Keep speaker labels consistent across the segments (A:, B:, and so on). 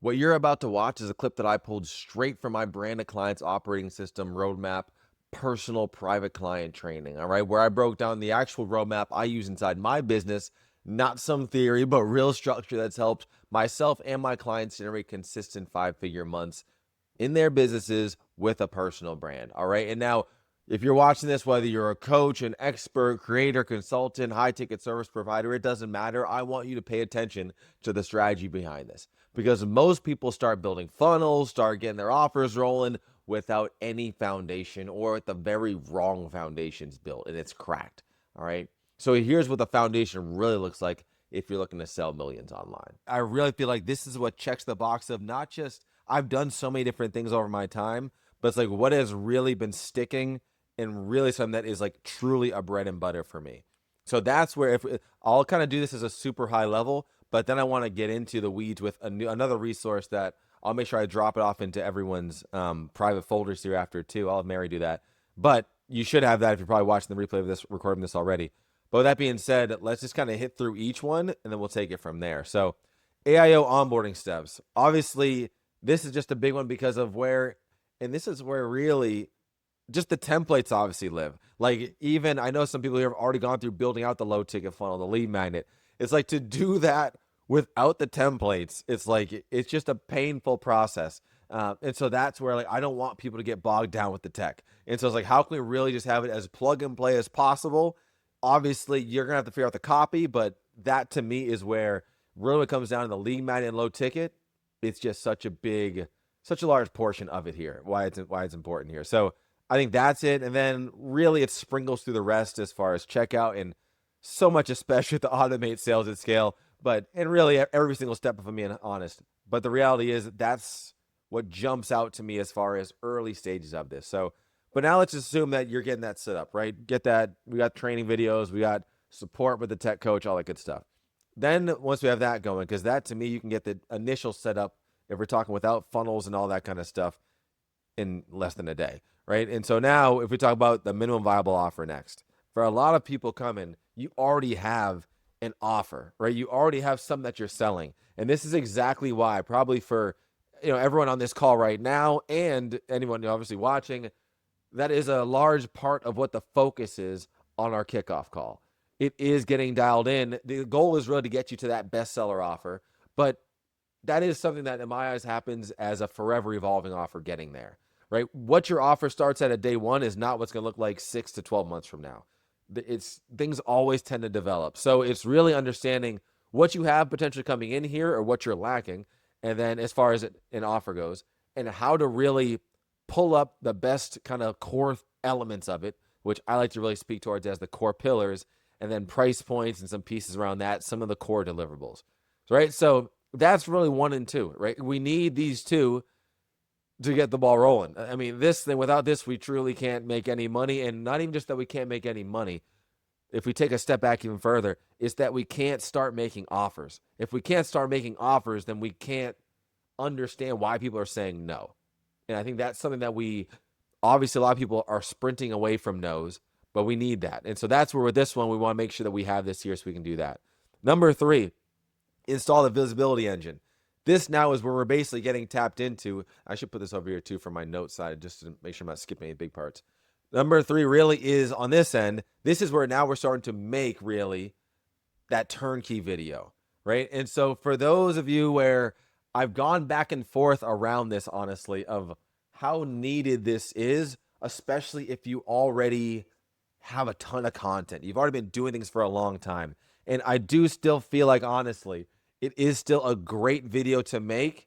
A: What you're about to watch is a clip that I pulled straight from my brand of clients operating system roadmap, personal private client training. All right, where I broke down the actual roadmap I use inside my business, not some theory, but real structure that's helped myself and my clients generate consistent 5-figure months in their businesses with a personal brand. All right. And now, if you're watching this, whether you're a coach, an expert, creator, consultant, high ticket service provider, it doesn't matter. I want you to pay attention to the strategy behind this because most people start building funnels, start getting their offers rolling without any foundation or at the very wrong foundations built, and it's cracked. All right. So here's what the foundation really looks like if you're looking to sell millions online. I really feel like this is what checks the box of not just I've done so many different things over my time, but it's like what has really been sticking and really something that is like truly a bread and butter for me. So that's where if I'll kind of do this as a super high level, but then I want to get into the weeds with another resource that I'll make sure I drop it off into everyone's private folders here after too. I'll have Mary do that, but you should have that if you're probably watching the replay of this, recording this already. But with that being said, let's just kind of hit through each one and then we'll take it from there. So AIO onboarding steps. Obviously, this is just a big one because of where, and this is where really just the templates obviously live. Like even I know some people here have already gone through building out the low ticket funnel, the lead magnet. It's like to do that without the templates, it's like it's just a painful process. And so that's where like I don't want people to get bogged down with the tech. And so it's like, how can we really just have it as plug and play as possible? Obviously, you're gonna have to figure out the copy, but that to me is where really it comes down to the lead magnet and low ticket. It's just such a large portion of it here. Why it's important here. So I think that's it. And then really it sprinkles through the rest as far as checkout and so much, especially to automate sales at scale. And really every single step, if I'm being honest. But the reality is that's what jumps out to me as far as early stages of this. So, but now let's assume that you're getting that set up, right? Get that. We got training videos, we got support with the tech coach, all that good stuff. Then once we have that going, because that to me, you can get the initial setup if we're talking without funnels and all that kind of stuff in less than a day, right? And so now if we talk about the minimum viable offer next, for a lot of people coming, you already have an offer, right? You already have something that you're selling. And this is exactly why, probably for everyone on this call right now and anyone obviously watching, that is a large part of what the focus is on our kickoff call. It is getting dialed in. The goal is really to get you to that bestseller offer, but that is something that in my eyes happens as a forever evolving offer getting there, right? What your offer starts at day one is not what's going to look like 6 to 12 months from now. It's things always tend to develop. So it's really understanding what you have potentially coming in here or what you're lacking. And then as far as an offer goes and how to really pull up the best kind of core elements of it, which I like to really speak towards as the core pillars, and then price points and some pieces around that, some of the core deliverables, right? So that's really 1 and 2, right? We need these two to get the ball rolling. I mean, this thing, without this, we truly can't make any money. And not even just that we can't make any money. If we take a step back even further, is that we can't start making offers. If we can't start making offers, then we can't understand why people are saying no. And I think that's something that obviously a lot of people are sprinting away from no's, but we need that. And so that's where with this one, we want to make sure that we have this here so we can do that. Number 3, install the visibility engine. This now is where we're basically getting tapped into. I should put this over here too for my note side, just to make sure I'm not skipping any big parts. Number 3 really is on this end. This is where now we're starting to make really that turnkey video, right? And so for those of you where I've gone back and forth around this, honestly, of how needed this is, especially if you already have a ton of content. You've already been doing things for a long time. And I do still feel like, honestly, it is still a great video to make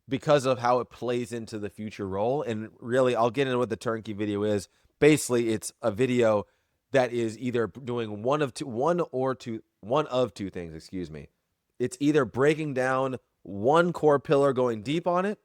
A: because of how it plays into the future role. And really, I'll get into what the turnkey video is. Basically, it's a video that is either doing one of two things, excuse me. It's either breaking down one core pillar, going deep on it,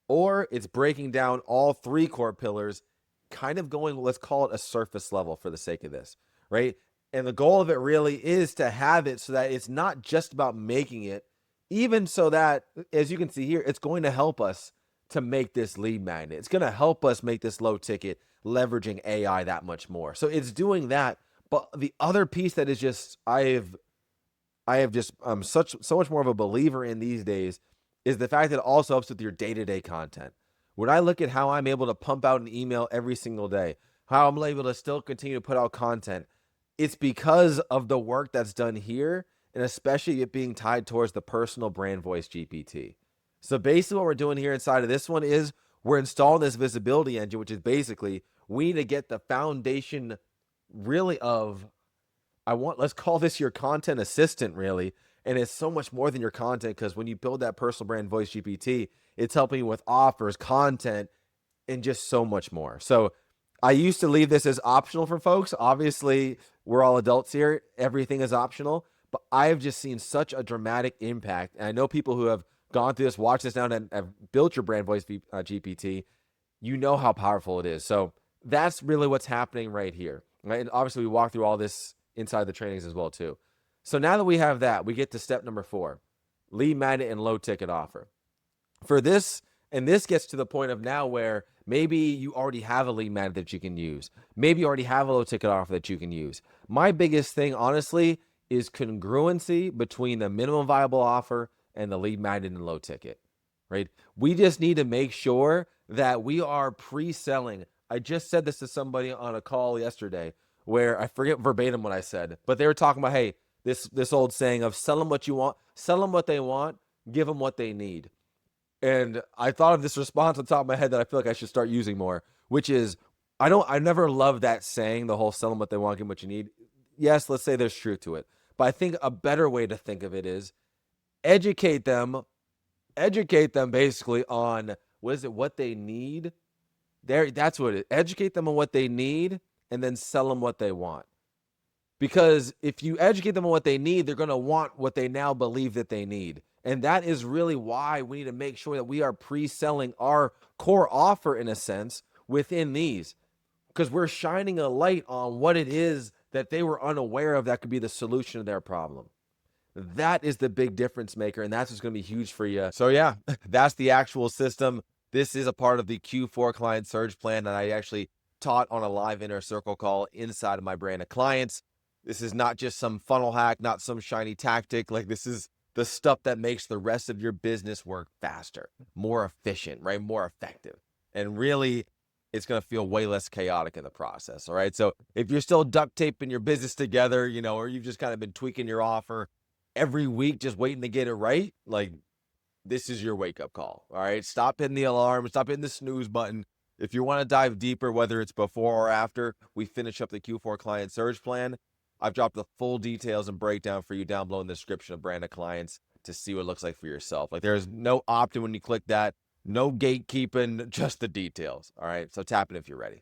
A: or it's breaking down all 3 core pillars, kind of going, let's call it a surface level for the sake of this, right? And the goal of it really is to have it so that it's not just about making it, even so that, as you can see here, it's going to help us to make this lead magnet. It's going to help us make this low ticket, leveraging AI that much more. So it's doing that. But the other piece that is just, I have just so much more of a believer in these days is the fact that it also helps with your day-to-day content. When I look at how I'm able to pump out an email every single day, how I'm able to still continue to put out content, it's because of the work that's done here, and especially it being tied towards the personal brand voice GPT. So basically what we're doing here inside of this one is we're installing this visibility engine, which is basically we need to get the foundation really of, let's call this your content assistant, really. And it's so much more than your content, because when you build that personal brand voice GPT, it's helping you with offers, content, and just so much more. So I used to leave this as optional for folks. Obviously, we're all adults here. Everything is optional. But I've just seen such a dramatic impact. And I know people who have gone through this, watched this now, and have built your brand voice GPT. You know how powerful it is. So that's really what's happening right here. Right? And obviously, we walk through all this inside the trainings as well, too. So now that we have that, we get to step number 4, lead magnet and low ticket offer. For this, and this gets to the point of now where maybe you already have a lead magnet that you can use. Maybe you already have a low ticket offer that you can use. My biggest thing, honestly, is congruency between the minimum viable offer and the lead magnet and low ticket, right? We just need to make sure that we are pre-selling. I just said this to somebody on a call yesterday where I forget verbatim what I said, but they were talking about, hey, this old saying of sell them what you want, sell them what they want, give them what they need. And I thought of this response on top of my head that I feel like I should start using more, which is, I never loved that saying, the whole sell them what they want, give them what you need. Yes, let's say there's truth to it. But I think a better way to think of it is educate them basically on what they need. That's what it is. Educate them on what they need and then sell them what they want. Because if you educate them on what they need, they're going to want what they now believe that they need. And that is really why we need to make sure that we are pre-selling our core offer, in a sense, within these. Because we're shining a light on what it is that they were unaware of that could be the solution to their problem. That is the big difference maker, and that's what's going to be huge for you. So yeah, that's the actual system. This is a part of the Q4 client surge plan that I actually taught on a live inner circle call inside of my brand of clients. This is not just some funnel hack, not some shiny tactic. Like, this is the stuff that makes the rest of your business work faster, more efficient, right? More effective. And really, it's going to feel way less chaotic in the process. All right. So if you're still duct taping your business together, or you've just kind of been tweaking your offer every week, just waiting to get it right, like, this is your wake up call. All right. Stop hitting the alarm, stop hitting the snooze button. If you want to dive deeper, whether it's before or after we finish up the Q4 client surge plan, I've dropped the full details and breakdown for you down below in the description of Brand of Clients to see what it looks like for yourself. Like, there's no opt-in when you click that, no gatekeeping, just the details. All right. So tap in if you're ready.